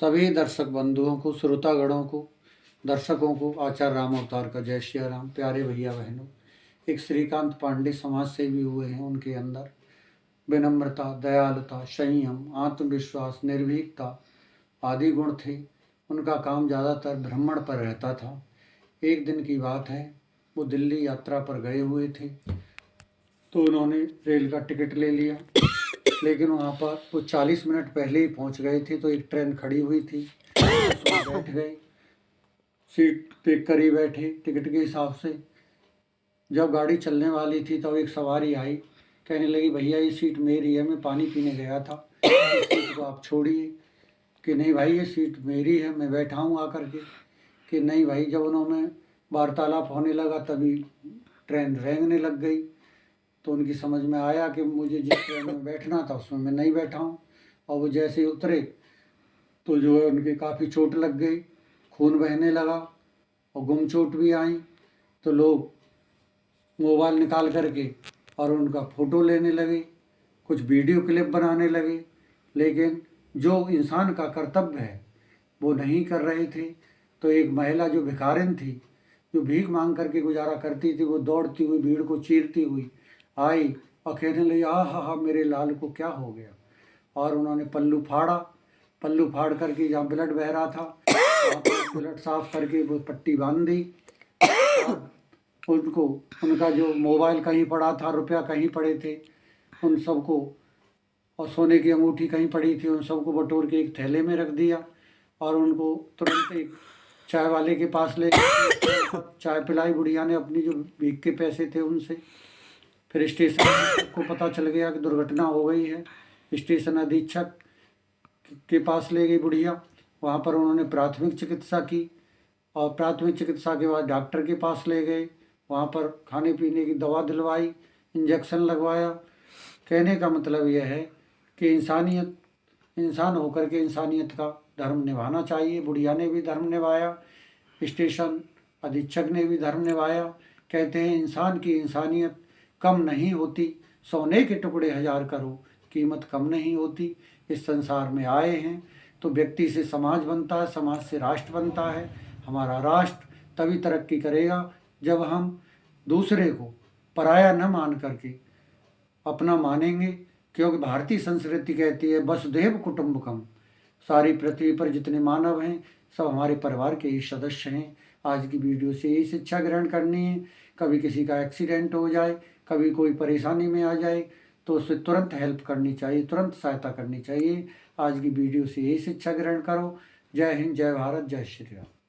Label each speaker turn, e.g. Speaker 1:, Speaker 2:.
Speaker 1: सभी दर्शक बंधुओं को, श्रोतागणों को, दर्शकों को आचार्य राम अवतार का जय श्री राम। प्यारे भैया बहनों, एक श्रीकांत पांडे समाज सेवी हुए हैं। उनके अंदर विनम्रता, दयालुता, संयम, आत्मविश्वास, निर्भीकता आदि गुण थे। उनका काम ज़्यादातर भ्रमण पर रहता था। एक दिन की बात है, वो दिल्ली यात्रा पर गए हुए थे, तो उन्होंने रेल का टिकट ले लिया, लेकिन वहाँ पर वो 40 मिनट पहले ही पहुँच गए थे। तो एक ट्रेन खड़ी हुई थी, उसमें बैठ गए, सीट देख कर ही बैठे टिकट के हिसाब से। जब गाड़ी चलने वाली थी तो एक सवारी आई, कहने लगी, भैया ये सीट मेरी है, मैं पानी पीने गया था, इस सीट को आप छोड़िए। कि नहीं भाई, ये सीट मेरी है, मैं बैठा हूँ आकर के। कि नहीं भाई। जब उन्होंने वार्तालाप होने लगा तभी ट्रेन रेंगने लग गई। तो उनकी समझ में आया कि मुझे जिस ट्रेन में बैठना था उसमें मैं नहीं बैठा हूँ। और वो जैसे ही उतरे तो जो है उनके काफ़ी चोट लग गई, खून बहने लगा और गुम चोट भी आई। तो लोग मोबाइल निकाल करके और उनका फ़ोटो लेने लगे, कुछ वीडियो क्लिप बनाने लगे, लेकिन जो इंसान का कर्तव्य है वो नहीं कर रहे थे। तो एक महिला जो भिखारिन थी, जो भीख मांग करके गुजारा करती थी, वो दौड़ती हुई भीड़ को चीरती हुई आई और कहने लगी, हा, मेरे लाल को क्या हो गया। और उन्होंने पल्लू फाड़ा, पल्लू फाड़ करके जहाँ ब्लड बह रहा था वहाँ पर ब्लड साफ करके वो पट्टी बांध दी। और उनको उनका जो मोबाइल कहीं पड़ा था, रुपया कहीं पड़े थे, उन सबको, और सोने की अंगूठी कहीं पड़ी थी, उन सबको बटोर के एक थैले में रख दिया। और उनको तुरंत एक चाय वाले के पास ले चाय पिलाई बुढ़िया ने अपनी, जो भीख के पैसे थे उनसे। फिर स्टेशन को पता चल गया कि दुर्घटना हो गई है। स्टेशन अधीक्षक के पास ले गई बुढ़िया, वहाँ पर उन्होंने प्राथमिक चिकित्सा की, और प्राथमिक चिकित्सा के बाद डॉक्टर के पास ले गए, वहाँ पर खाने पीने की दवा दिलवाई, इंजेक्शन लगवाया। कहने का मतलब यह है कि इंसान होकर के इंसानियत का धर्म निभाना चाहिए। बुढ़िया ने भी धर्म निभाया, स्टेशन अधीक्षक ने भी धर्म निभाया। कहते हैं इंसान की इंसानियत कम नहीं होती, सोने के टुकड़े 1000 करो, कीमत कम नहीं होती। इस संसार में आए हैं तो व्यक्ति से समाज बनता है, समाज से राष्ट्र बनता है। हमारा राष्ट्र तभी तरक्की करेगा जब हम दूसरे को पराया न मान करके अपना मानेंगे। क्योंकि भारतीय संस्कृति कहती है वसुधैव कुटुंबकम, सारी पृथ्वी पर जितने मानव हैं सब हमारे परिवार के ही सदस्य हैं। आज की वीडियो से यही शिक्षा ग्रहण करनी है। कभी किसी का एक्सीडेंट हो जाए, कभी कोई परेशानी में आ जाए, तो उसे तुरंत हेल्प करनी चाहिए, तुरंत सहायता करनी चाहिए। आज की वीडियो से यही शिक्षा ग्रहण करो। जय हिंद, जय भारत, जय श्री राम।